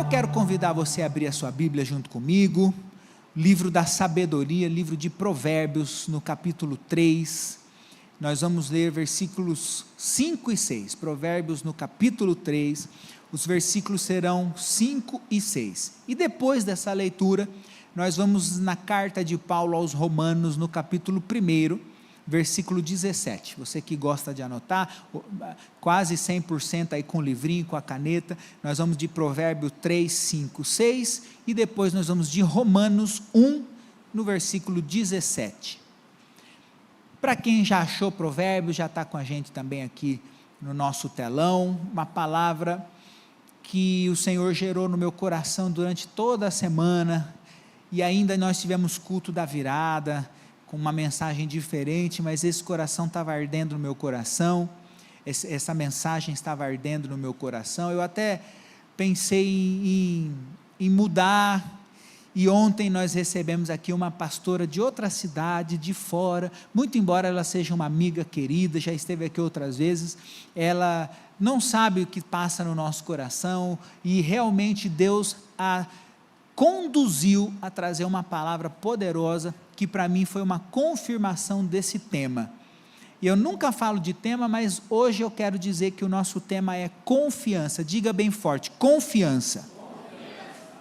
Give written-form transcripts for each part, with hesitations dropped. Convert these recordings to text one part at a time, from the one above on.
quero convidar você a abrir a sua Bíblia junto comigo, livro da sabedoria, livro de Provérbios, no capítulo 3, nós vamos ler versículos 5 e 6, Provérbios no capítulo 3, os versículos serão 5 e 6, e depois dessa leitura, nós vamos na carta de Paulo aos Romanos, no capítulo 1, versículo 17, você que gosta de anotar, quase 100% aí com o livrinho, com a caneta, nós vamos de Provérbio 3, 5, 6, e depois nós vamos de Romanos 1, no versículo 17, para quem já achou Provérbios, já está com a gente também aqui no nosso telão, uma palavra que o Senhor gerou no meu coração durante toda a semana, e ainda nós tivemos culto da virada, com uma mensagem diferente, mas esse coração estava ardendo no meu coração, essa mensagem estava ardendo no meu coração, eu até pensei em mudar, e ontem nós recebemos aqui uma pastora de outra cidade, de fora, muito embora ela seja uma amiga querida, já esteve aqui outras vezes, ela não sabe o que passa no nosso coração, e realmente Deus a conduziu a trazer uma palavra poderosa, que para mim foi uma confirmação desse tema, e eu nunca falo de tema, mas hoje eu quero dizer que o nosso tema é confiança, diga bem forte, confiança,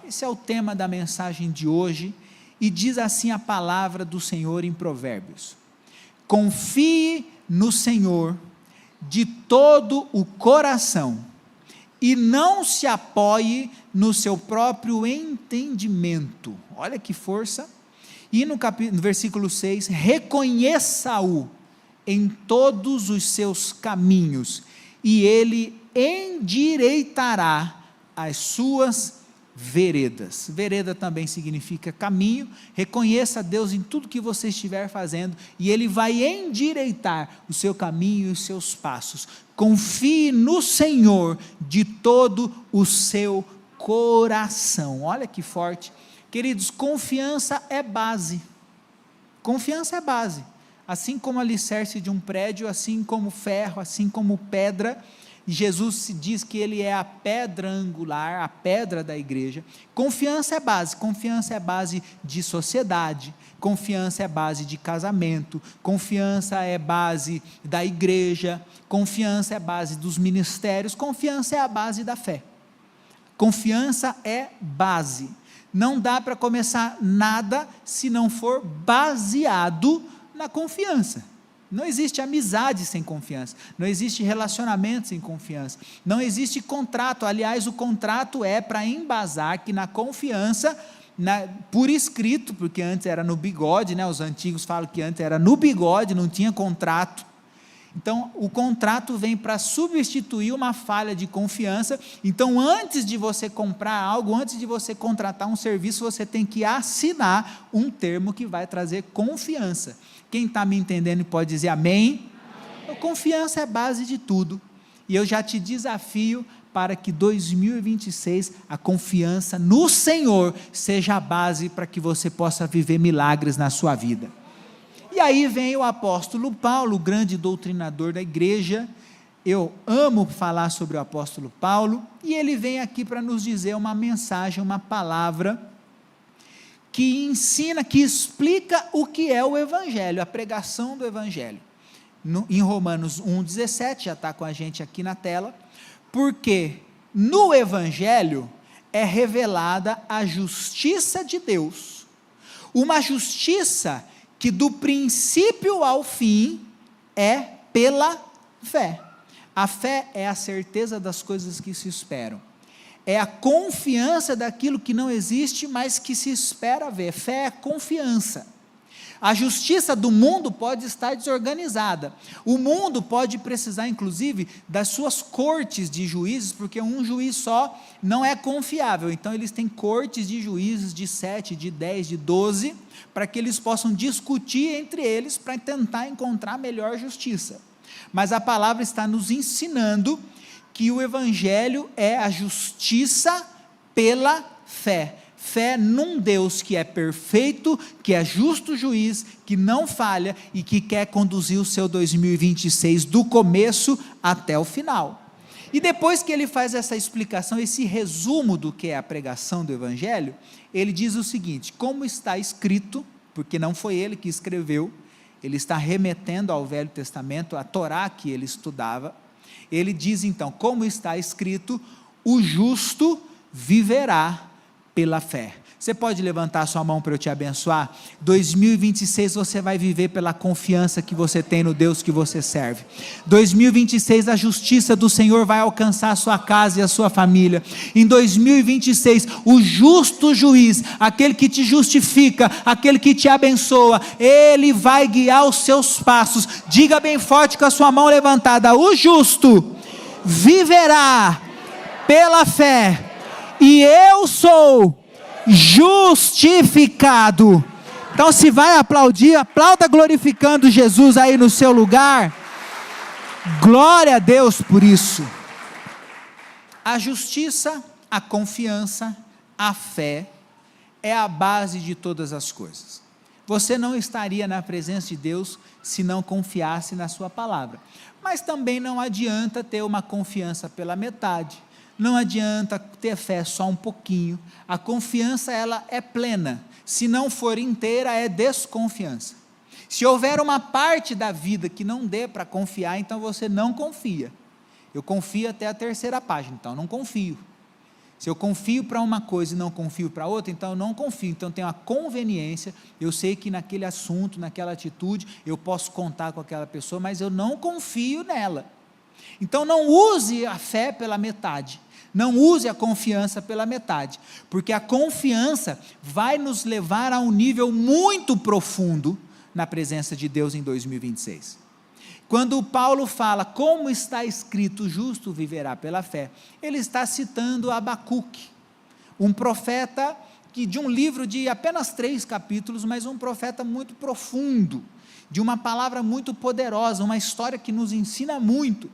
esse é o tema da mensagem de hoje, e diz assim a palavra do Senhor em Provérbios, confie no Senhor de todo o coração, e não se apoie no seu próprio entendimento, olha que força, e no versículo 6, reconheça-o em todos os seus caminhos, e ele endireitará as suas veredas, vereda também significa caminho, reconheça Deus em tudo que você estiver fazendo, e ele vai endireitar o seu caminho e os seus passos, confie no Senhor de todo o seu coração, olha que forte, queridos, confiança é base, assim como alicerce de um prédio, assim como ferro, assim como pedra, Jesus se diz que ele é a pedra angular, a pedra da igreja, confiança é base de sociedade, confiança é base de casamento, confiança é base da igreja, confiança é base dos ministérios, confiança é a base da fé, confiança é base, não dá para começar nada se não for baseado na confiança, não existe amizade sem confiança, não existe relacionamento sem confiança, não existe contrato, aliás o contrato é para embasar que na confiança, por escrito, porque antes era no bigode, os antigos falam que antes era no bigode, não tinha contrato, então o contrato vem para substituir uma falha de confiança, então antes de você comprar algo, antes de você contratar um serviço, você tem que assinar um termo que vai trazer confiança, quem está me entendendo pode dizer amém? Amém. Confiança é base de tudo, e eu já te desafio para que 2026, a confiança no Senhor, seja a base para que você possa viver milagres na sua vida, e aí vem o apóstolo Paulo, o grande doutrinador da igreja, eu amo falar sobre o apóstolo Paulo, e ele vem aqui para nos dizer uma mensagem, uma palavra, que ensina, que explica o que é o evangelho, a pregação do evangelho, em Romanos 1,17, já está com a gente aqui na tela, porque no evangelho é revelada a justiça de Deus, uma justiça que do princípio ao fim é pela fé, a fé é a certeza das coisas que se esperam, é a confiança daquilo que não existe, mas que se espera ver, fé é confiança, a justiça do mundo pode estar desorganizada, o mundo pode precisar inclusive das suas cortes de juízes, porque um juiz só não é confiável, então eles têm cortes de juízes de 7, de 10, de 12, para que eles possam discutir entre eles, para tentar encontrar a melhor justiça, mas a palavra está nos ensinando, que o evangelho é a justiça pela fé, fé num Deus que é perfeito, que é justo juiz, que não falha, e que quer conduzir o seu 2026 do começo até o final, E depois que ele faz essa explicação, esse resumo do que é a pregação do Evangelho, ele diz o seguinte: como está escrito, porque não foi ele que escreveu, ele está remetendo ao Velho Testamento, a Torá que ele estudava. Ele diz então, como está escrito, o justo viverá pela fé. Você pode levantar a sua mão para eu te abençoar? 2026 você vai viver pela confiança que você tem no Deus que você serve. 2026 a justiça do Senhor vai alcançar a sua casa e a sua família. Em 2026 o justo juiz, aquele que te justifica, aquele que te abençoa, ele vai guiar os seus passos. Diga bem forte com a sua mão levantada: o justo viverá pela fé, e eu sou justificado. Então, se vai aplaudir, aplauda glorificando Jesus aí no seu lugar. Glória a Deus por isso. A justiça, a confiança, a fé é a base de todas as coisas. Você não estaria na presença de Deus se não confiasse na sua palavra. Mas também não adianta ter uma confiança pela metade. Não adianta ter fé só um pouquinho. A confiança, ela é plena. Se não for inteira, é desconfiança. Se houver uma parte da vida que não dê para confiar, então você não confia. Eu confio até a 3ª página, então não confio. Se eu confio para uma coisa e não confio para outra, então eu não confio. Então tem uma conveniência, eu sei que naquele assunto, naquela atitude, eu posso contar com aquela pessoa, mas eu não confio nela. Então não use a fé pela metade. Não use a confiança pela metade, porque a confiança vai nos levar a um nível muito profundo na presença de Deus em 2026. Quando Paulo fala, como está escrito, o justo viverá pela fé, ele está citando Abacuque, um profeta de um livro de apenas 3 capítulos, mas um profeta muito profundo, de uma palavra muito poderosa, uma história que nos ensina muito.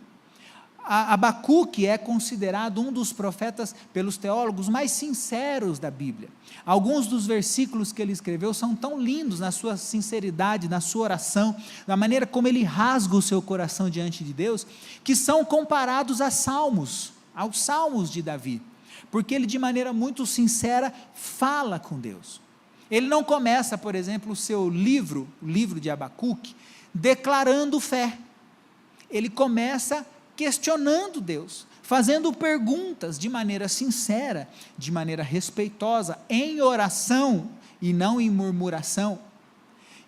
Abacuque é considerado um dos profetas, pelos teólogos, mais sinceros da Bíblia. Alguns dos versículos que ele escreveu são tão lindos na sua sinceridade, na sua oração, na maneira como ele rasga o seu coração diante de Deus, que são comparados aos salmos de Davi, porque ele de maneira muito sincera fala com Deus. Ele não começa, por exemplo, o seu livro, o livro de Abacuque, declarando fé. Ele começa questionando Deus, fazendo perguntas de maneira sincera, de maneira respeitosa, em oração e não em murmuração.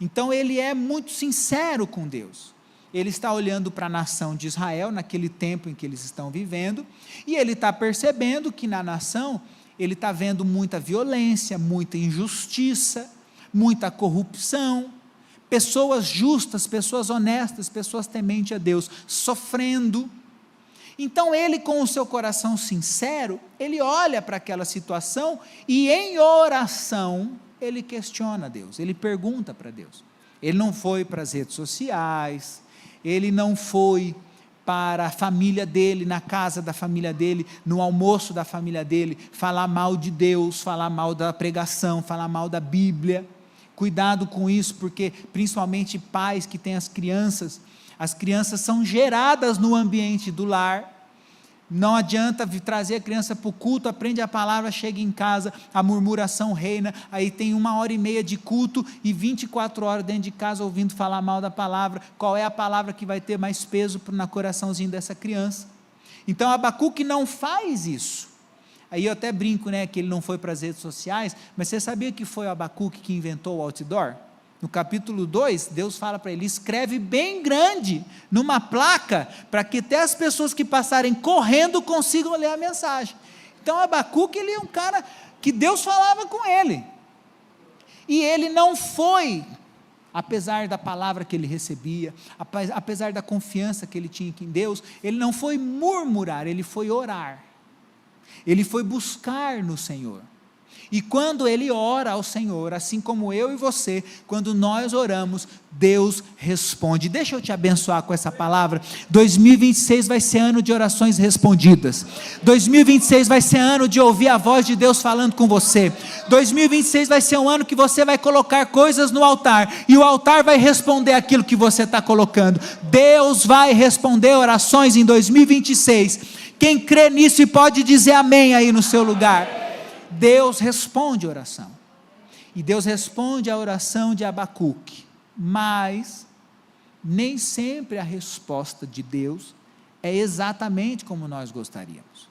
Então ele é muito sincero com Deus. Ele está olhando para a nação de Israel, naquele tempo em que eles estão vivendo, e ele está percebendo que na nação, ele está vendo muita violência, muita injustiça, muita corrupção, pessoas justas, pessoas honestas, pessoas tementes a Deus, sofrendo. Então ele, com o seu coração sincero, ele olha para aquela situação e em oração, ele questiona Deus, ele pergunta para Deus. Ele não foi para as redes sociais, ele não foi para a família dele, na casa da família dele, no almoço da família dele, falar mal de Deus, falar mal da pregação, falar mal da Bíblia. Cuidado com isso, porque principalmente pais que têm as crianças são geradas no ambiente do lar. Não adianta trazer a criança para o culto, aprende a palavra, chega em casa, a murmuração reina, aí tem 1h30 de culto e 24 horas dentro de casa ouvindo falar mal da palavra. Qual é a palavra que vai ter mais peso no coraçãozinho dessa criança? Então Abacuque não faz isso. Aí eu até brinco, que ele não foi para as redes sociais, mas você sabia que foi o Abacuque que inventou o outdoor? No capítulo 2, Deus fala para ele, escreve bem grande, numa placa, para que até as pessoas que passarem correndo consigam ler a mensagem. Então Abacuque, ele é um cara que Deus falava com ele, e ele não foi, apesar da palavra que ele recebia, apesar da confiança que ele tinha em Deus, ele não foi murmurar, ele foi orar, ele foi buscar no Senhor. E quando ele ora ao Senhor, assim como eu e você, quando nós oramos, Deus responde. Deixa eu te abençoar com essa palavra. 2026 vai ser ano de orações respondidas. 2026 vai ser ano de ouvir a voz de Deus falando com você. 2026 vai ser um ano que você vai colocar coisas no altar, e o altar vai responder aquilo que você está colocando. Deus vai responder orações em 2026. Quem crê nisso e pode dizer amém aí no seu lugar. Deus responde a oração, e Deus responde a oração de Abacuque, mas nem sempre a resposta de Deus é exatamente como nós gostaríamos,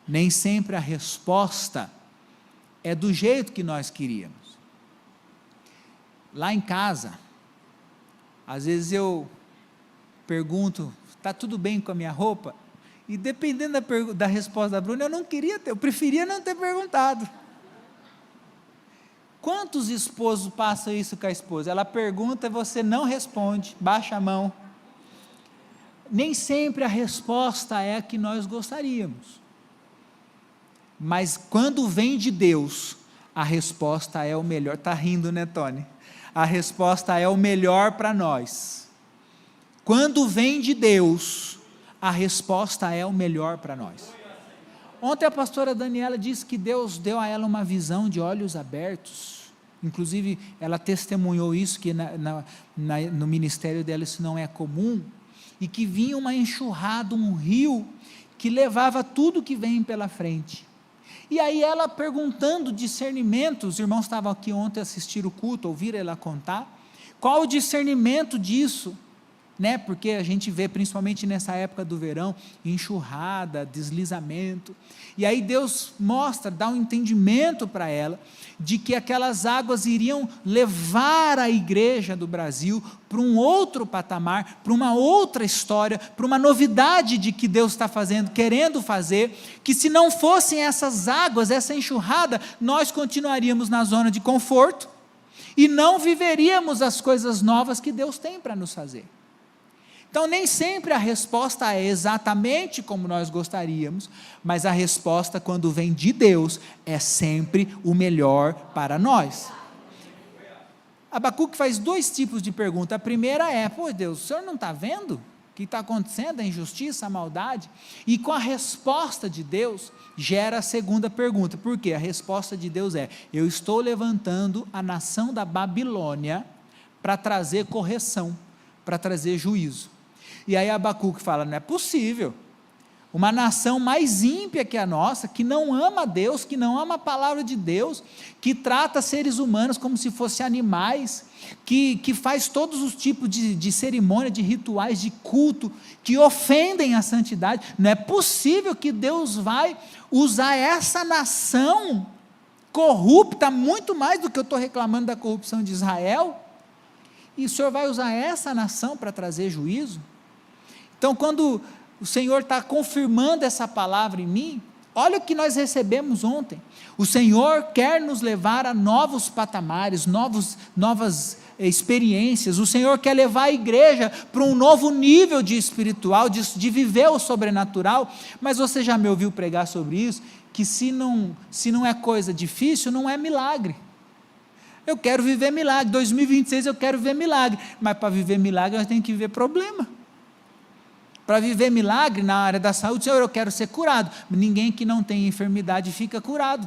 nem sempre a resposta é do jeito que nós queríamos. Lá em casa, às vezes eu pergunto, está tudo bem com a minha roupa? E dependendo da resposta da Bruna, eu preferia não ter perguntado. Quantos esposos passam isso com a esposa? Ela pergunta e você não responde, baixa a mão. Nem sempre a resposta é a que nós gostaríamos. Mas quando vem de Deus, a resposta é o melhor. Está rindo, né, Tony? A resposta é o melhor para nós. Quando vem de Deus, a resposta é o melhor para nós. Ontem a pastora Daniela disse que Deus deu a ela uma visão de olhos abertos, inclusive ela testemunhou isso, que no ministério dela isso não é comum, e que vinha uma enxurrada, um rio, que levava tudo que vem pela frente. E aí ela perguntando discernimento, os irmãos estavam aqui ontem assistir o culto, ouviram ela contar, qual o discernimento disso? Porque a gente vê, principalmente nessa época do verão, enxurrada, deslizamento, e aí Deus mostra, dá um entendimento para ela, de que aquelas águas iriam levar a igreja do Brasil para um outro patamar, para uma outra história, para uma novidade de que Deus está fazendo, querendo fazer, que se não fossem essas águas, essa enxurrada, nós continuaríamos na zona de conforto, e não viveríamos as coisas novas que Deus tem para nos fazer. Então, nem sempre a resposta é exatamente como nós gostaríamos, mas a resposta, quando vem de Deus, é sempre o melhor para nós. Abacuque faz dois tipos de pergunta. A primeira é: pô, Deus, o senhor não está vendo o que está acontecendo, a injustiça, a maldade? E com a resposta de Deus, gera a segunda pergunta. Por quê? A resposta de Deus é: eu estou levantando a nação da Babilônia para trazer correção, para trazer juízo. E aí Abacuque fala: não é possível, uma nação mais ímpia que a nossa, que não ama Deus, que não ama a palavra de Deus, que trata seres humanos como se fossem animais, que faz todos os tipos de cerimônia, de rituais, de culto, que ofendem a santidade. Não é possível que Deus vai usar essa nação corrupta, muito mais do que eu estou reclamando da corrupção de Israel, e o Senhor vai usar essa nação para trazer juízo? Então, quando o Senhor está confirmando essa palavra em mim, olha o que nós recebemos ontem. O Senhor quer nos levar a novos patamares, novas experiências. O Senhor quer levar a igreja para um novo nível de espiritual, de viver o sobrenatural. Mas você já me ouviu pregar sobre isso? Que se não é coisa difícil, não é milagre. Eu quero viver milagre, 2026 eu quero viver milagre, mas para viver milagre nós temos que viver problema. Para viver milagre na área da saúde, Senhor, eu quero ser curado. Ninguém que não tem enfermidade fica curado.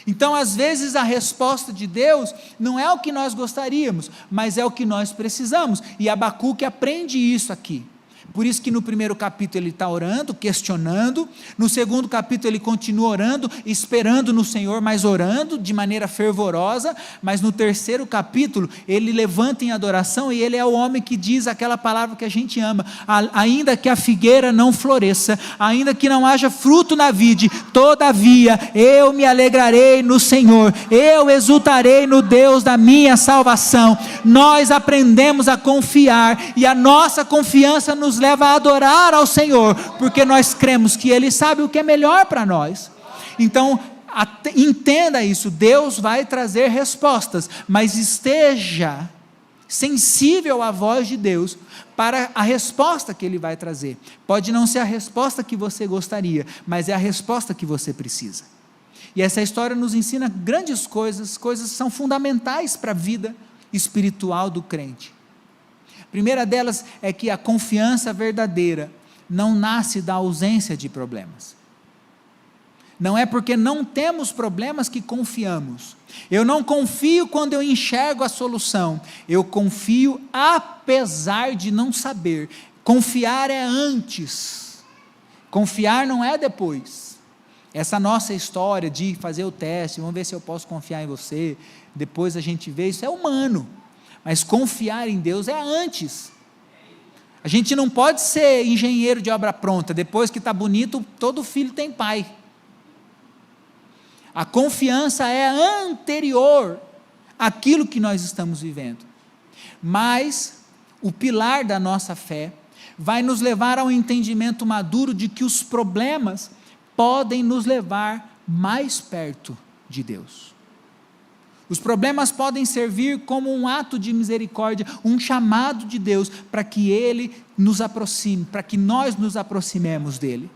Então, às vezes, a resposta de Deus não é o que nós gostaríamos, mas é o que nós precisamos. E Abacuque aprende isso aqui. Por isso que no primeiro capítulo ele está orando, questionando, no segundo capítulo ele continua orando, esperando no Senhor, mas orando de maneira fervorosa, mas no terceiro capítulo ele levanta em adoração, e ele é o homem que diz aquela palavra que a gente ama: ainda que a figueira não floresça, ainda que não haja fruto na vide, todavia eu me alegrarei no Senhor, eu exultarei no Deus da minha salvação. Nós aprendemos a confiar, e a nossa confiança nos leva a adorar ao Senhor, porque nós cremos que Ele sabe o que é melhor para nós. Então, entenda isso, Deus vai trazer respostas, mas esteja sensível à voz de Deus, para a resposta que Ele vai trazer. Pode não ser a resposta que você gostaria, mas é a resposta que você precisa. E essa história nos ensina grandes coisas, coisas que são fundamentais para a vida espiritual do crente. A primeira delas é que a confiança verdadeira não nasce da ausência de problemas. Não é porque não temos problemas que confiamos. Eu não confio quando eu enxergo a solução. Eu confio apesar de não saber. Confiar é antes. Confiar não é depois. Essa nossa história de fazer o teste, vamos ver se eu posso confiar em você, depois a gente vê, isso é humano. Mas confiar em Deus é antes. A gente não pode ser engenheiro de obra pronta, depois que está bonito, todo filho tem pai. A confiança é anterior àquilo que nós estamos vivendo. Mas o pilar da nossa fé vai nos levar ao entendimento maduro de que os problemas podem nos levar mais perto de Deus. Os problemas podem servir como um ato de misericórdia, um chamado de Deus para que Ele nos aproxime, para que nós nos aproximemos dEle.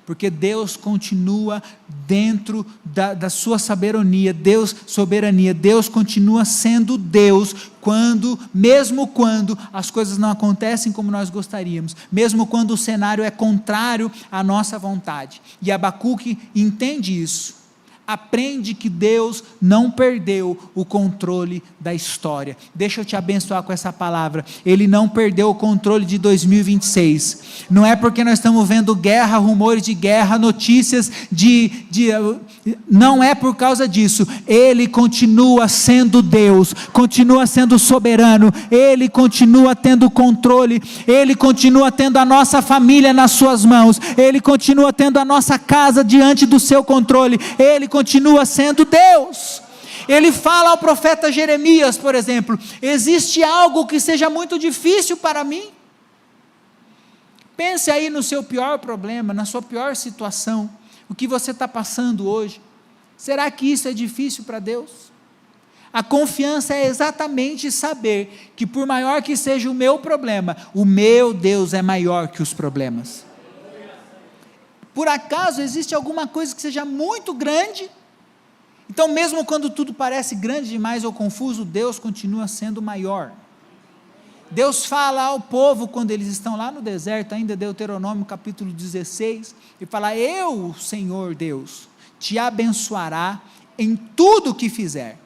Porque Deus continua dentro da sua soberania, Deus continua sendo Deus, mesmo quando as coisas não acontecem como nós gostaríamos, mesmo quando o cenário é contrário à nossa vontade. E Abacuque entende isso. Aprende que Deus não perdeu o controle da história. Deixa eu te abençoar com essa palavra. Ele não perdeu o controle de 2026. Não é porque nós estamos vendo guerra, rumores de guerra, notícias não é por causa disso. Ele continua sendo Deus, continua sendo soberano, Ele continua tendo controle, Ele continua tendo a nossa família nas suas mãos, Ele continua tendo a nossa casa diante do seu controle, Ele continua sendo Deus. Ele fala ao profeta Jeremias, por exemplo: existe algo que seja muito difícil para mim? Pense aí no seu pior problema, na sua pior situação, o que você está passando hoje. Será que isso é difícil para Deus? A confiança é exatamente saber que por maior que seja o meu problema, o meu Deus é maior que os problemas. Por acaso existe alguma coisa que seja muito grande? Então, mesmo quando tudo parece grande demais ou confuso, Deus continua sendo maior. Deus fala ao povo quando eles estão lá no deserto, ainda Deuteronômio capítulo 16, e fala: eu, Senhor Deus, te abençoará em tudo o que fizer,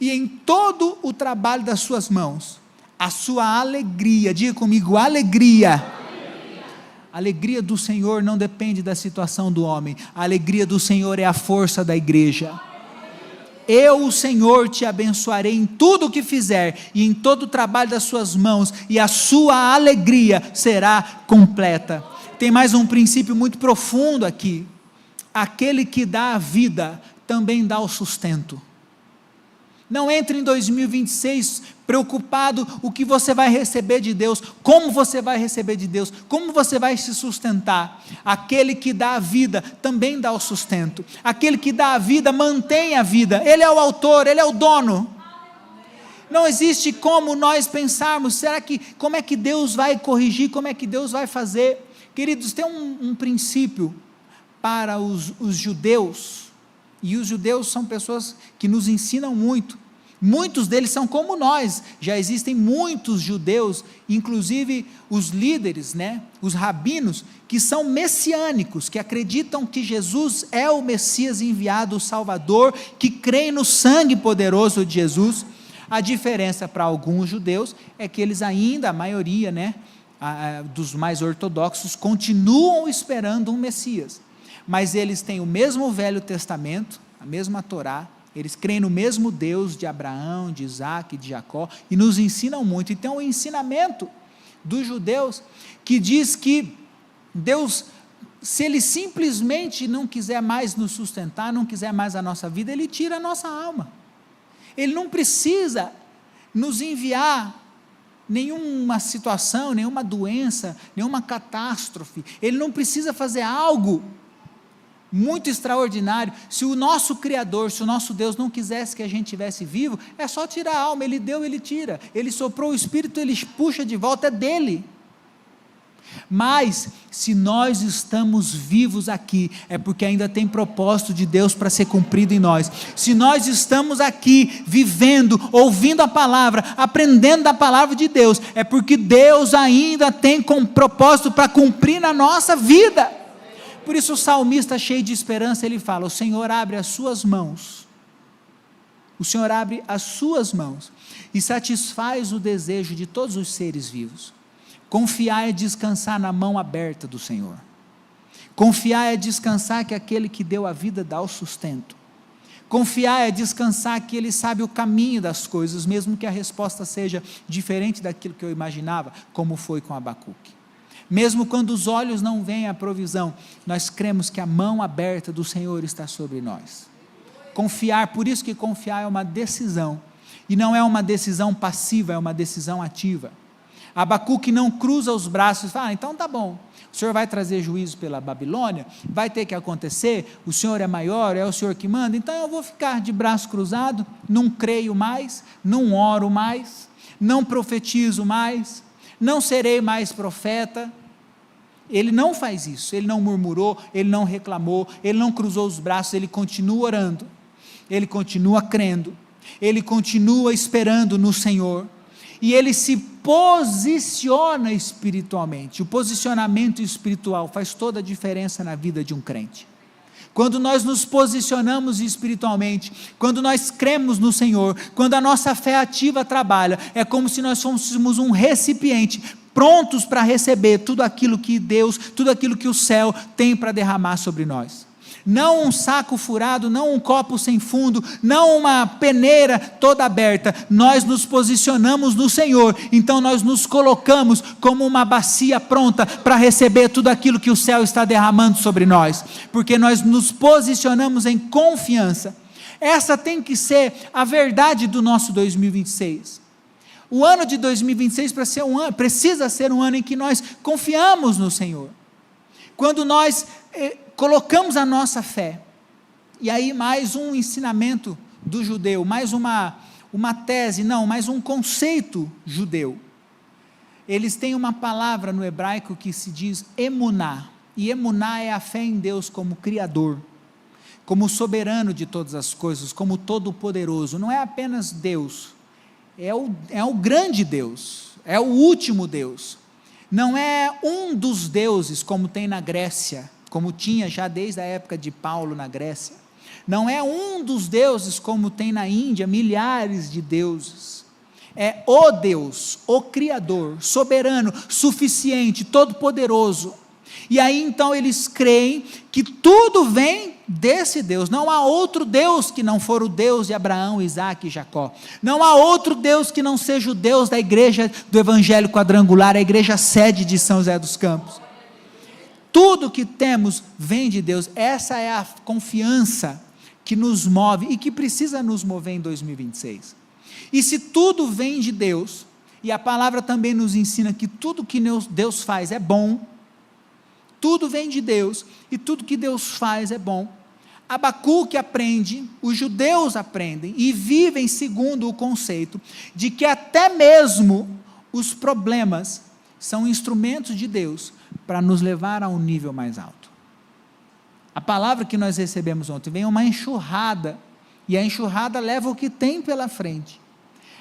e em todo o trabalho das suas mãos, a sua alegria, diga comigo, alegria. A alegria do Senhor não depende da situação do homem, a alegria do Senhor é a força da igreja. Eu, o Senhor, te abençoarei em tudo o que fizer, e em todo o trabalho das suas mãos, e a sua alegria será completa. Tem mais um princípio muito profundo aqui: aquele que dá a vida, também dá o sustento. Não entre em 2026 preocupado o que você vai receber de Deus, como você vai receber de Deus, como você vai se sustentar. Aquele que dá a vida também dá o sustento. Aquele que dá a vida mantém a vida. Ele é o autor, Ele é o dono. Não existe como nós pensarmos, como é que Deus vai corrigir, como é que Deus vai fazer? Queridos, tem um princípio para os judeus, e os judeus são pessoas que nos ensinam muito. Muitos deles são como nós. Já existem muitos judeus, inclusive os líderes, os rabinos, que são messiânicos, que acreditam que Jesus é o Messias enviado, o Salvador, que creem no sangue poderoso de Jesus. A diferença para alguns judeus é que eles ainda, a maioria, dos mais ortodoxos, continuam esperando um Messias, mas eles têm o mesmo Velho Testamento, a mesma Torá, eles creem no mesmo Deus de Abraão, de Isaac, de Jacó, e nos ensinam muito. E tem um ensinamento dos judeus, que diz que Deus, se Ele simplesmente não quiser mais nos sustentar, não quiser mais a nossa vida, Ele tira a nossa alma. Ele não precisa nos enviar nenhuma situação, nenhuma doença, nenhuma catástrofe. Ele não precisa fazer algo muito extraordinário. Se o nosso Criador, se o nosso Deus não quisesse que a gente estivesse vivo, é só tirar a alma. Ele deu, Ele tira. Ele soprou o Espírito, Ele puxa de volta, é dEle. Mas, se nós estamos vivos aqui, é porque ainda tem propósito de Deus para ser cumprido em nós. Se nós estamos aqui, vivendo, ouvindo a palavra, aprendendo da palavra de Deus, é porque Deus ainda tem propósito para cumprir na nossa vida. Por isso o salmista, cheio de esperança, ele fala: o Senhor abre as suas mãos, o Senhor abre as suas mãos, e satisfaz o desejo de todos os seres vivos. Confiar é descansar na mão aberta do Senhor. Confiar é descansar que aquele que deu a vida dá o sustento. Confiar é descansar que Ele sabe o caminho das coisas, mesmo que a resposta seja diferente daquilo que eu imaginava, como foi com Abacuque. Mesmo quando os olhos não veem a provisão, nós cremos que a mão aberta do Senhor está sobre nós. Confiar, por isso que confiar é uma decisão, e não é uma decisão passiva, é uma decisão ativa. Abacuque não cruza os braços e fala: então tá bom, o Senhor vai trazer juízo pela Babilônia, vai ter que acontecer, o Senhor é maior, é o Senhor que manda, então eu vou ficar de braço cruzado, não creio mais, não oro mais, não profetizo mais, não serei mais profeta. Ele não faz isso, ele não murmurou, ele não reclamou, ele não cruzou os braços, ele continua orando, ele continua crendo, ele continua esperando no Senhor, e ele se posiciona espiritualmente. O posicionamento espiritual faz toda a diferença na vida de um crente. Quando nós nos posicionamos espiritualmente, quando nós cremos no Senhor, quando a nossa fé ativa trabalha, é como se nós fôssemos um recipiente, prontos para receber tudo aquilo que Deus, tudo aquilo que o céu tem para derramar sobre nós. Não um saco furado, não um copo sem fundo, não uma peneira toda aberta. Nós nos posicionamos no Senhor, então nós nos colocamos como uma bacia pronta para receber tudo aquilo que o céu está derramando sobre nós, porque nós nos posicionamos em confiança. Essa tem que ser a verdade do nosso 2026. O ano de 2026 precisa ser um ano em que nós confiamos no Senhor. Quando nós colocamos a nossa fé, e aí mais um ensinamento do judeu, mais uma tese, não, mais um conceito judeu. Eles têm uma palavra no hebraico que se diz emuná, e emuná é a fé em Deus como Criador, como soberano de todas as coisas, como todo-poderoso. Não é apenas Deus, é o grande Deus, é o último Deus. Não é um dos deuses como tem na Grécia, como tinha já desde a época de Paulo na Grécia. Não é um dos deuses como tem na Índia, milhares de deuses. É o Deus, o Criador, soberano, suficiente, todo-poderoso. E aí então eles creem que tudo vem desse Deus. Não há outro Deus que não for o Deus de Abraão, Isaque e Jacó. Não há outro Deus que não seja o Deus da igreja do Evangelho Quadrangular, a igreja sede de São José dos Campos. Tudo que temos vem de Deus. Essa é a confiança que nos move e que precisa nos mover em 2026. E se tudo vem de Deus, e a palavra também nos ensina que tudo que Deus faz é bom, tudo vem de Deus, e tudo que Deus faz é bom. Abacuque aprende, os judeus aprendem, e vivem segundo o conceito, de que até mesmo os problemas são instrumentos de Deus, para nos levar a um nível mais alto. A palavra que nós recebemos ontem, vem uma enxurrada, e a enxurrada leva o que tem pela frente,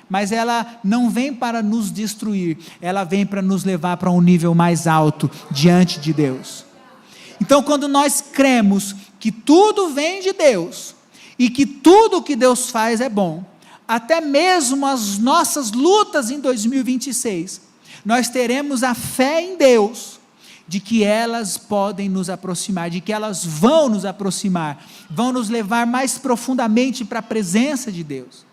mas ela não vem para nos destruir, ela vem para nos levar para um nível mais alto, diante de Deus. Então quando nós cremos, que tudo vem de Deus, e que tudo que Deus faz é bom, até mesmo as nossas lutas em 2026, nós teremos a fé em Deus, de que elas podem nos aproximar, de que elas vão nos aproximar, vão nos levar mais profundamente para a presença de Deus.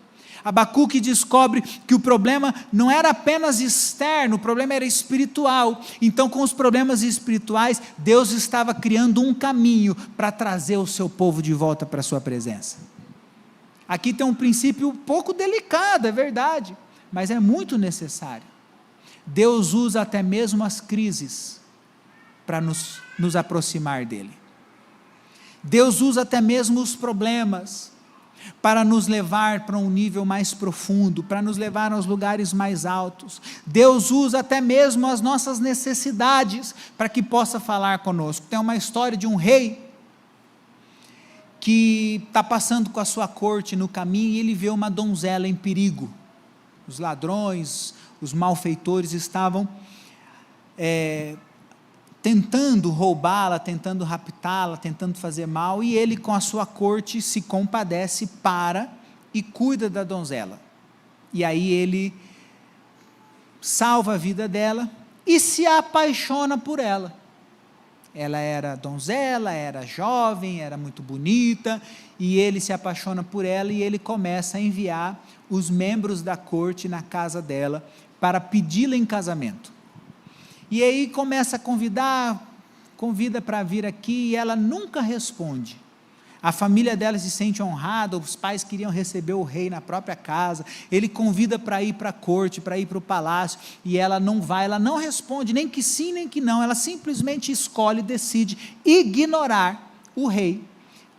Abacuque descobre que o problema não era apenas externo, o problema era espiritual. Então com os problemas espirituais, Deus estava criando um caminho para trazer o seu povo de volta para a sua presença. Aqui tem um princípio um pouco delicado, é verdade, mas é muito necessário. Deus usa até mesmo as crises para nos aproximar dele. Deus usa até mesmo os problemas para nos levar para um nível mais profundo, para nos levar aos lugares mais altos. Deus usa até mesmo as nossas necessidades para que possa falar conosco. Tem uma história de um rei que está passando com a sua corte no caminho e ele vê uma donzela em perigo. Os ladrões, os malfeitores estavam tentando roubá-la, tentando raptá-la, tentando fazer mal, e ele com a sua corte se compadece, para e cuida da donzela. E aí ele salva a vida dela e se apaixona por ela. Ela era donzela, era jovem, era muito bonita, e ele se apaixona por ela e ele começa a enviar os membros da corte na casa dela para pedi-la em casamento. E aí começa a convida para vir aqui, e ela nunca responde. A família dela se sente honrada, os pais queriam receber o rei na própria casa, ele convida para ir para a corte, para ir para o palácio, e ela não vai, ela não responde, nem que sim, nem que não, ela simplesmente escolhe, decide ignorar o rei,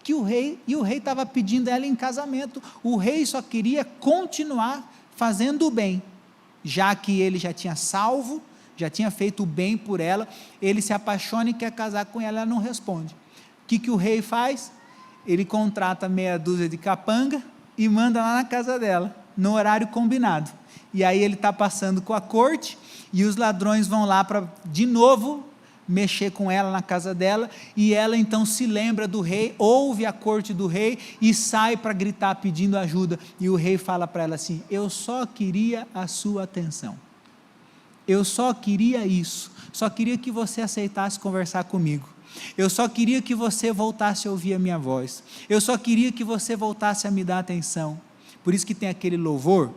e o rei estava pedindo ela em casamento. O rei só queria continuar fazendo o bem, já que ele já tinha salvo, já tinha feito o bem por ela, ele se apaixona e quer casar com ela, ela não responde. O que o rei faz? Ele contrata meia dúzia de capanga e manda lá na casa dela, no horário combinado, e aí ele está passando com a corte, e os ladrões vão lá para, de novo, mexer com ela na casa dela, e ela então se lembra do rei, ouve a corte do rei, e sai para gritar pedindo ajuda, e o rei fala para ela assim: eu só queria a sua atenção, eu só queria isso, só queria que você aceitasse conversar comigo, eu só queria que você voltasse a ouvir a minha voz, eu só queria que você voltasse a me dar atenção. Por isso que tem aquele louvor,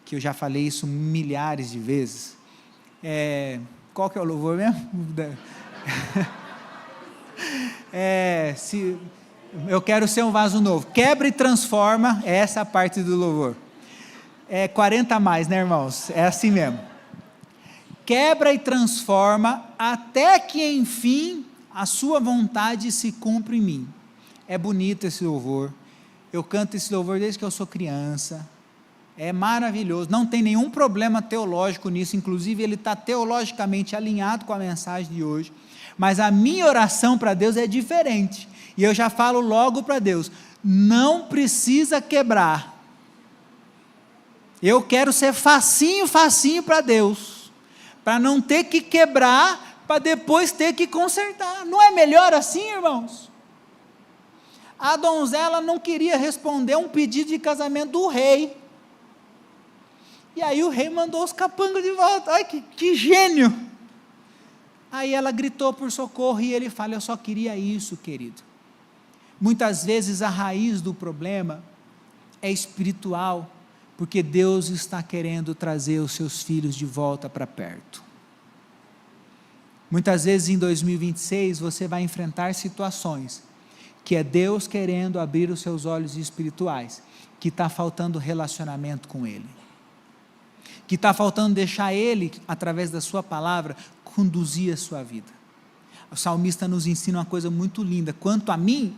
que eu já falei isso milhares de vezes, qual que é o louvor mesmo? Eu quero ser um vaso novo, quebra e transforma, essa é a parte do louvor, 40 a mais, né, irmãos? É assim mesmo, quebra e transforma, até que enfim a sua vontade se cumpra em mim. É bonito esse louvor, eu canto esse louvor desde que eu sou criança, é maravilhoso, não tem nenhum problema teológico nisso, inclusive ele está teologicamente alinhado com a mensagem de hoje, mas a minha oração para Deus é diferente, e eu já falo logo para Deus: não precisa quebrar, eu quero ser facinho para Deus, para não ter que quebrar, para depois ter que consertar. Não é melhor assim, irmãos? A donzela não queria responder um pedido de casamento do rei, e aí o rei mandou os capangas de volta. Ai, que gênio! Aí ela gritou por socorro, e ele fala: eu só queria isso, querido. Muitas vezes a raiz do problema é espiritual, porque Deus está querendo trazer os seus filhos de volta para perto. Muitas vezes em 2026 você vai enfrentar situações que é Deus querendo abrir os seus olhos espirituais, que está faltando relacionamento com Ele, que está faltando deixar Ele, através da sua palavra, conduzir a sua vida. O salmista nos ensina uma coisa muito linda: quanto a mim,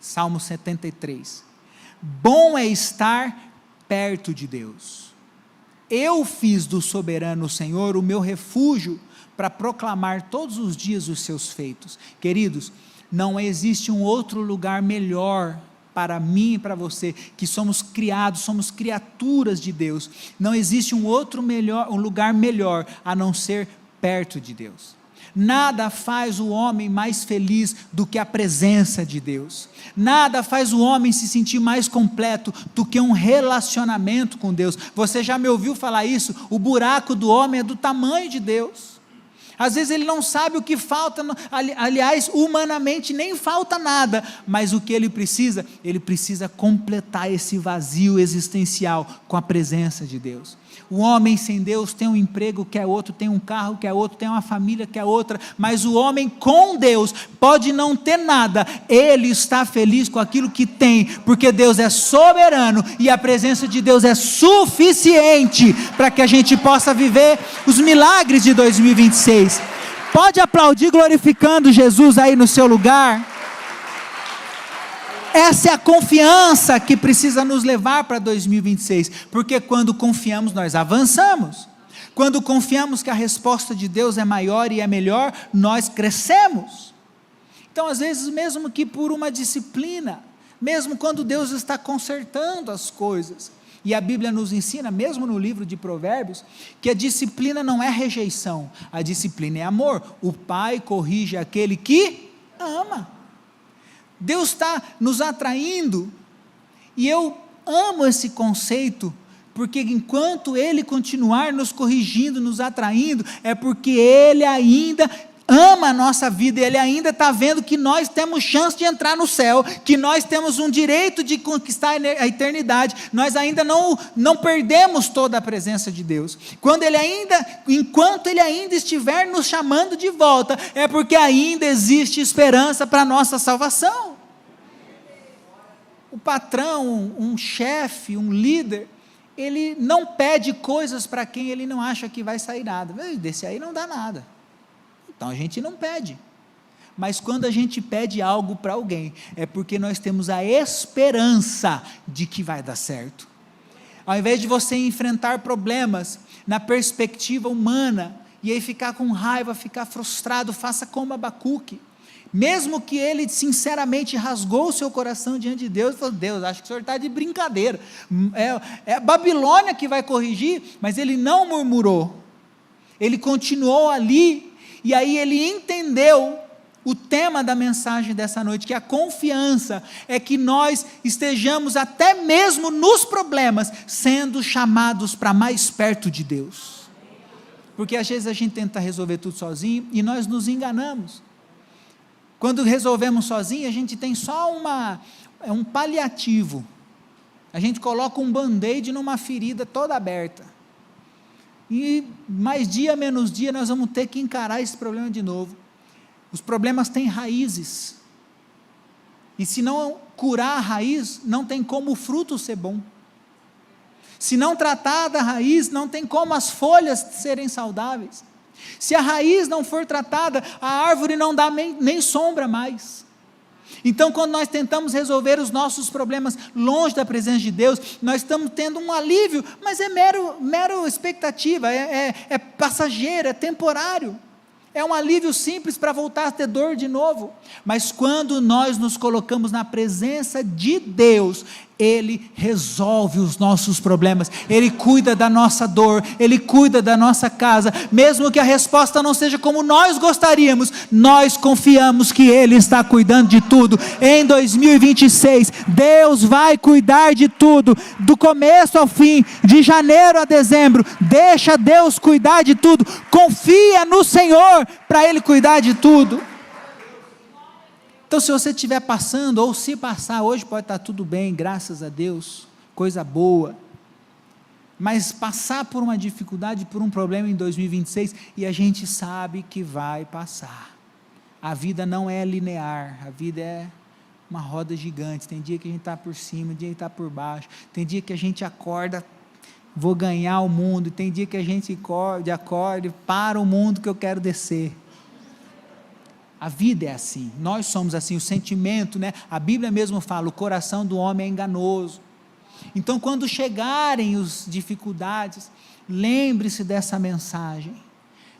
Salmo 73, bom é estar perto de Deus, eu fiz do soberano Senhor o meu refúgio, para proclamar todos os dias os seus feitos. Queridos, não existe um outro lugar melhor para mim e para você, que somos criados, somos criaturas de Deus, não existe um lugar melhor a não ser perto de Deus. Nada faz o homem mais feliz do que a presença de Deus, nada faz o homem se sentir mais completo do que um relacionamento com Deus. Você já me ouviu falar isso? O buraco do homem é do tamanho de Deus. Às vezes ele não sabe o que falta, aliás, humanamente nem falta nada, mas o que ele precisa completar esse vazio existencial com a presença de Deus. O homem sem Deus tem um emprego, quer outro, tem um carro, quer outro, tem uma família, quer outra, mas o homem com Deus pode não ter nada, ele está feliz com aquilo que tem, porque Deus é soberano, e a presença de Deus é suficiente, para que a gente possa viver os milagres de 2026, pode aplaudir glorificando Jesus aí no seu lugar, Essa é a confiança que precisa nos levar para 2026, porque quando confiamos, nós avançamos. Quando confiamos que a resposta de Deus é maior e é melhor, nós crescemos. Então, às vezes, mesmo que por uma disciplina, mesmo quando Deus está consertando as coisas, e a Bíblia nos ensina, mesmo no livro de Provérbios, que a disciplina não é rejeição, a disciplina é amor. O pai corrige aquele que ama. Deus está nos atraindo, e eu amo esse conceito, porque enquanto Ele continuar nos corrigindo, nos atraindo, é porque Ele ainda ama a nossa vida, Ele ainda está vendo que nós temos chance de entrar no céu, que nós temos um direito de conquistar a eternidade, nós ainda não perdemos toda a presença de Deus. Enquanto Ele ainda estiver nos chamando de volta, é porque ainda existe esperança para a nossa salvação. O patrão, um chefe, um líder, ele não pede coisas para quem ele não acha que vai sair nada. Desse aí não dá nada. Então a gente não pede. Mas quando a gente pede algo para alguém, é porque nós temos a esperança de que vai dar certo. Ao invés de você enfrentar problemas na perspectiva humana, e aí ficar com raiva, ficar frustrado, faça como Abacuque. Mesmo que ele sinceramente rasgou o seu coração diante de Deus, e falou: Deus, acho que o senhor está de brincadeira, é a Babilônia que vai corrigir, mas ele não murmurou, ele continuou ali, e aí ele entendeu o tema da mensagem dessa noite, que a confiança é que nós estejamos até mesmo nos problemas, sendo chamados para mais perto de Deus, porque às vezes a gente tenta resolver tudo sozinho, e nós nos enganamos. Quando resolvemos sozinho, a gente tem só um paliativo, a gente coloca um band-aid numa ferida toda aberta, e mais dia menos dia nós vamos ter que encarar esse problema de novo. Os problemas têm raízes, e se não curar a raiz, não tem como o fruto ser bom. Se não tratar da raiz, não tem como as folhas serem saudáveis. Se a raiz não for tratada, a árvore não dá nem sombra mais. Então, quando nós tentamos resolver os nossos problemas longe da presença de Deus, nós estamos tendo um alívio, mas é mero expectativa, é passageiro, é temporário. É um alívio simples para voltar a ter dor de novo. Mas quando nós nos colocamos na presença de Deus, Ele resolve os nossos problemas, Ele cuida da nossa dor, Ele cuida da nossa casa, mesmo que a resposta não seja como nós gostaríamos, nós confiamos que Ele está cuidando de tudo. Em 2026, Deus vai cuidar de tudo, do começo ao fim, de janeiro a dezembro, deixa Deus cuidar de tudo, confia no Senhor, para Ele cuidar de tudo. Então, se você estiver passando, ou se passar, hoje pode estar tudo bem, graças a Deus, coisa boa, mas passar por uma dificuldade, por um problema em 2026, e a gente sabe que vai passar. A vida não é linear, a vida é uma roda gigante, tem dia que a gente está por cima, tem dia que está por baixo, tem dia que a gente acorda, vou ganhar o mundo, tem dia que a gente acorda, para o mundo que eu quero descer. A vida é assim, nós somos assim, o sentimento, né? A Bíblia mesmo fala, o coração do homem é enganoso. Então, quando chegarem as dificuldades, lembre-se dessa mensagem.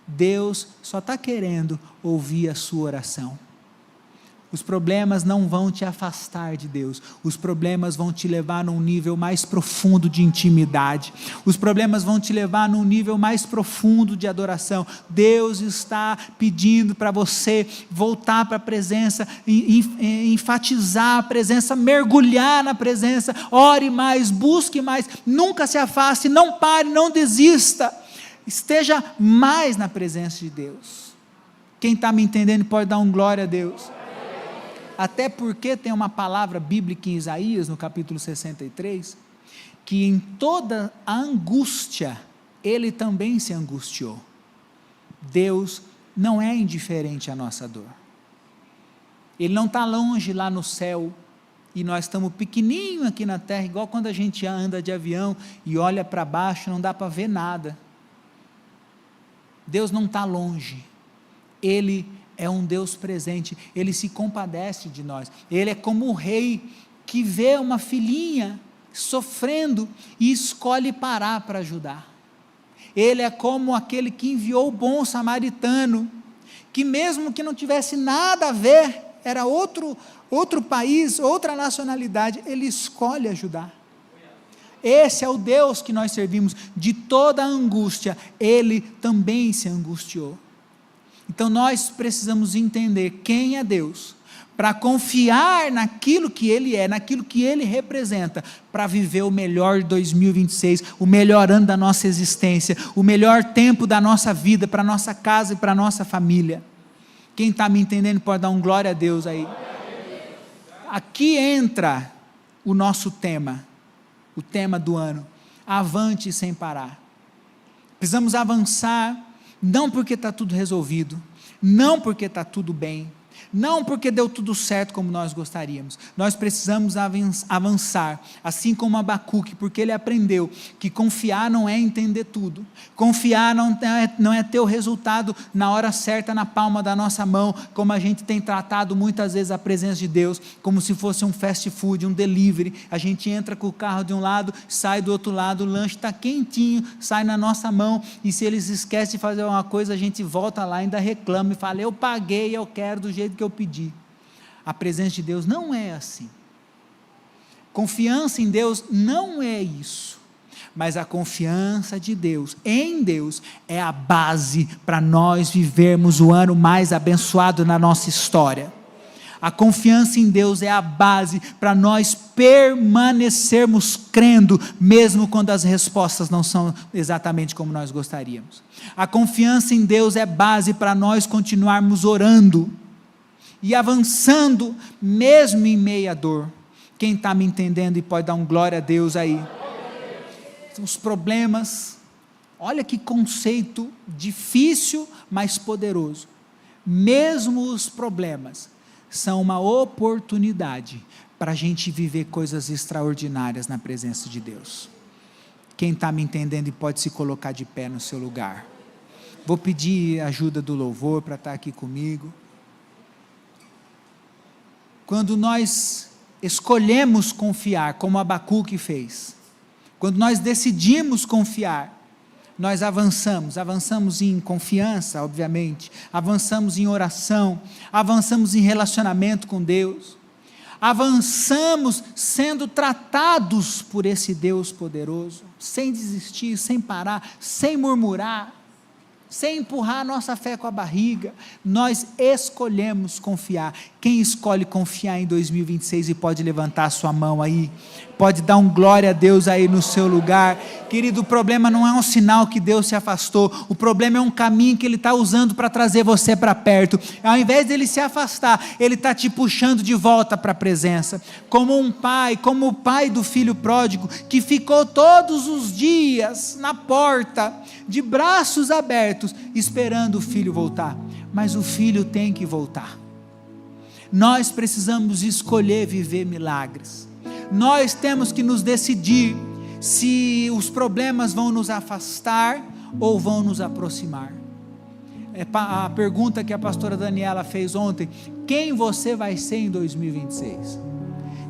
Deus só está querendo ouvir a sua oração. Os problemas não vão te afastar de Deus, os problemas vão te levar num nível mais profundo de intimidade, os problemas vão te levar num nível mais profundo de adoração. Deus está pedindo para você voltar para a presença, enfatizar a presença, mergulhar na presença, ore mais, busque mais, nunca se afaste, não pare, não desista, esteja mais na presença de Deus. Quem está me entendendo pode dar um glória a Deus. Até porque tem uma palavra bíblica em Isaías, no capítulo 63, que em toda a angústia, ele também se angustiou. Deus não é indiferente à nossa dor. Ele não está longe lá no céu, e nós estamos pequenininho aqui na terra, igual quando a gente anda de avião, e olha para baixo, não dá para ver nada. Deus não está longe, Ele é um Deus presente, Ele se compadece de nós, Ele é como o rei que vê uma filhinha sofrendo e escolhe parar para ajudar. Ele é como aquele que enviou o bom samaritano, que mesmo que não tivesse nada a ver, era outro país, outra nacionalidade, ele escolhe ajudar. Esse é o Deus que nós servimos. De toda a angústia, Ele também se angustiou. Então nós precisamos entender quem é Deus, para confiar naquilo que Ele é, naquilo que Ele representa, para viver o melhor de 2026, o melhor ano da nossa existência, o melhor tempo da nossa vida, para a nossa casa e para a nossa família. Quem está me entendendo pode dar um glória a Deus aí. Aqui entra o nosso tema, o tema do ano: avante sem parar. Precisamos avançar, não porque está tudo resolvido, não porque está tudo bem, não porque deu tudo certo como nós gostaríamos. Nós precisamos avançar, assim como Abacuque, porque ele aprendeu que confiar não é entender tudo, confiar não é ter o resultado na hora certa, na palma da nossa mão, como a gente tem tratado muitas vezes a presença de Deus, como se fosse um fast food, um delivery. A gente entra com o carro de um lado, sai do outro lado, o lanche está quentinho, sai na nossa mão, e se eles esquecem de fazer uma coisa, a gente volta lá e ainda reclama e fala: eu paguei, eu quero do jeito que eu pedi. A presença de Deus não é assim. Confiança em Deus não é isso, mas a confiança de Deus, em Deus, é a base para nós vivermos o ano mais abençoado na nossa história. A confiança em Deus é a base para nós permanecermos crendo, mesmo quando as respostas não são exatamente como nós gostaríamos. A confiança em Deus é base para nós continuarmos orando e avançando, mesmo em meio à dor. Quem está me entendendo e pode dar um glória a Deus aí? Os problemas, olha que conceito difícil, mas poderoso. Mesmo os problemas são uma oportunidade para a gente viver coisas extraordinárias na presença de Deus. Quem está me entendendo e pode se colocar de pé no seu lugar? Vou pedir a ajuda do louvor para estar aqui comigo. Quando nós escolhemos confiar, como Abacuque fez, quando nós decidimos confiar, nós avançamos em confiança, obviamente, avançamos em oração, avançamos em relacionamento com Deus, avançamos sendo tratados por esse Deus poderoso, sem desistir, sem parar, sem murmurar, sem empurrar a nossa fé com a barriga. Nós escolhemos confiar. Quem escolhe confiar em 2026 e pode levantar a sua mão aí, pode dar um glória a Deus aí no seu lugar. Querido, o problema não é um sinal que Deus se afastou, o problema é um caminho que Ele está usando para trazer você para perto. Ao invés dele se afastar, Ele está te puxando de volta para a presença, como um pai, como o pai do filho pródigo, que ficou todos os dias na porta, de braços abertos, esperando o filho voltar. Mas o filho tem que voltar. Nós precisamos escolher viver milagres. Nós temos que nos decidir se os problemas vão nos afastar ou vão nos aproximar. A pergunta que a pastora Daniela fez ontem: quem você vai ser em 2026?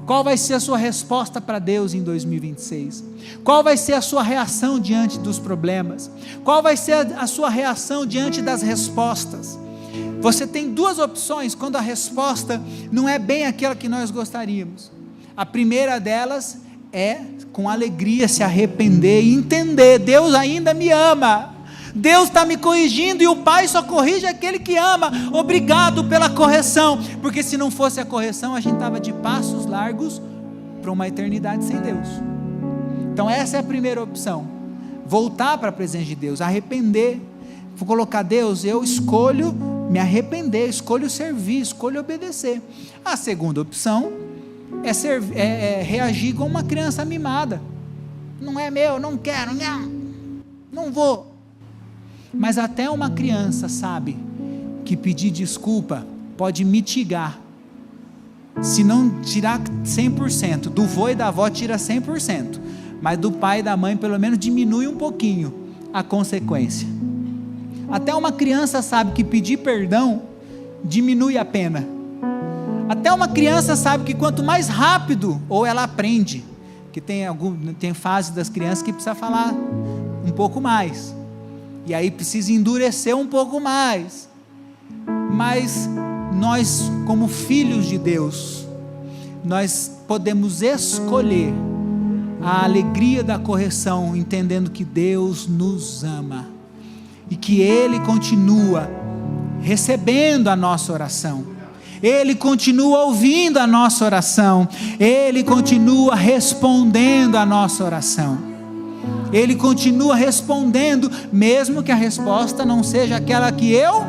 Qual vai ser a sua resposta para Deus em 2026? Qual vai ser a sua reação diante dos problemas? Qual vai ser a sua reação diante das respostas? Você tem duas opções quando a resposta não é bem aquela que nós gostaríamos. A primeira delas é, com alegria, se arrepender e entender: Deus ainda me ama, Deus está me corrigindo, e o Pai só corrige aquele que ama. Obrigado pela correção, porque se não fosse a correção, a gente estava de passos largos para uma eternidade sem Deus. Então essa é a primeira opção: voltar para a presença de Deus, arrepender, vou colocar: Deus, eu escolho me arrepender, escolho servir, escolho obedecer. A segunda opção é reagir como uma criança mimada: não é meu, não quero, não vou. Mas até uma criança sabe que pedir desculpa pode mitigar. Se não tirar 100%, do vô e da avó tira 100%, mas do pai e da mãe pelo menos diminui um pouquinho a consequência. Até uma criança sabe que pedir perdão diminui a pena. Até uma criança sabe que quanto mais rápido, ou ela aprende, que tem fase das crianças que precisa falar um pouco mais, e aí precisa endurecer um pouco mais, mas nós, como filhos de Deus, nós podemos escolher a alegria da correção, entendendo que Deus nos ama, e que Ele continua recebendo a nossa oração, Ele continua ouvindo a nossa oração, Ele continua respondendo a nossa oração, Ele continua respondendo, mesmo que a resposta não seja aquela que eu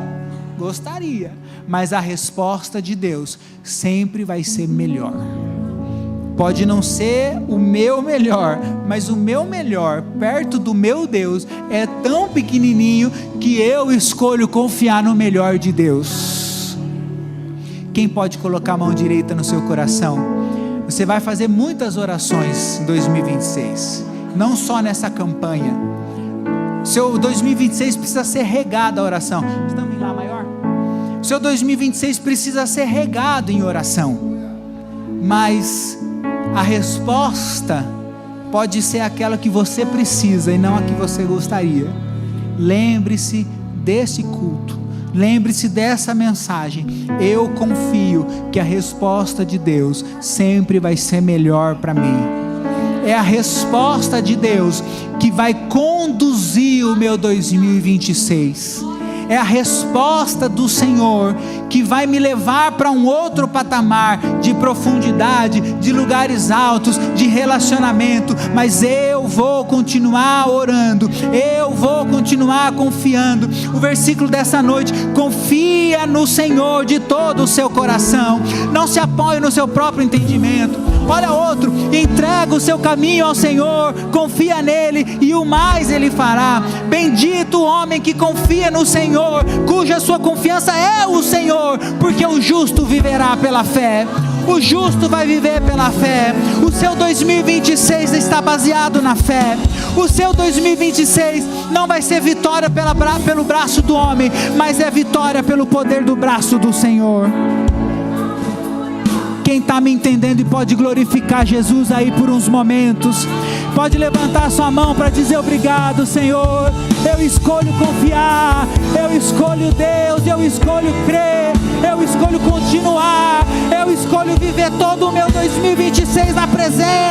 gostaria, mas a resposta de Deus sempre vai ser melhor. Pode não ser o meu melhor, mas o meu melhor perto do meu Deus é tão pequenininho que eu escolho confiar no melhor de Deus. Quem pode colocar a mão direita no seu coração? Você vai fazer muitas orações em 2026, não só nessa campanha. Seu 2026 precisa ser regado a oração. Estamos em Lá maior? Seu 2026 precisa ser regado em oração, mas a resposta pode ser aquela que você precisa e não a que você gostaria. Lembre-se desse culto, lembre-se dessa mensagem. Eu confio que a resposta de Deus sempre vai ser melhor para mim. É a resposta de Deus que vai conduzir o meu 2026. É a resposta do Senhor que vai me levar para um outro patamar de profundidade, de lugares altos, de relacionamento. Mas eu vou continuar orando, eu vou continuar confiando. O versículo dessa noite: confia no Senhor de todo o seu coração, não se apoie no seu próprio entendimento. Olha outro: entrega o seu caminho ao Senhor, confia nele e o mais ele fará. Bendito o homem que confia no Senhor, cuja sua confiança é o Senhor, porque o justo viverá pela fé. O justo vai viver pela fé. O seu 2026 está baseado na fé. O seu 2026 não vai ser vitória pelo braço do homem, mas é vitória pelo poder do braço do Senhor. Quem está me entendendo e pode glorificar Jesus aí por uns momentos, pode levantar sua mão para dizer: obrigado, Senhor. Eu escolho confiar, eu escolho Deus, eu escolho crer, eu escolho continuar, eu escolho viver todo o meu 2026 na presença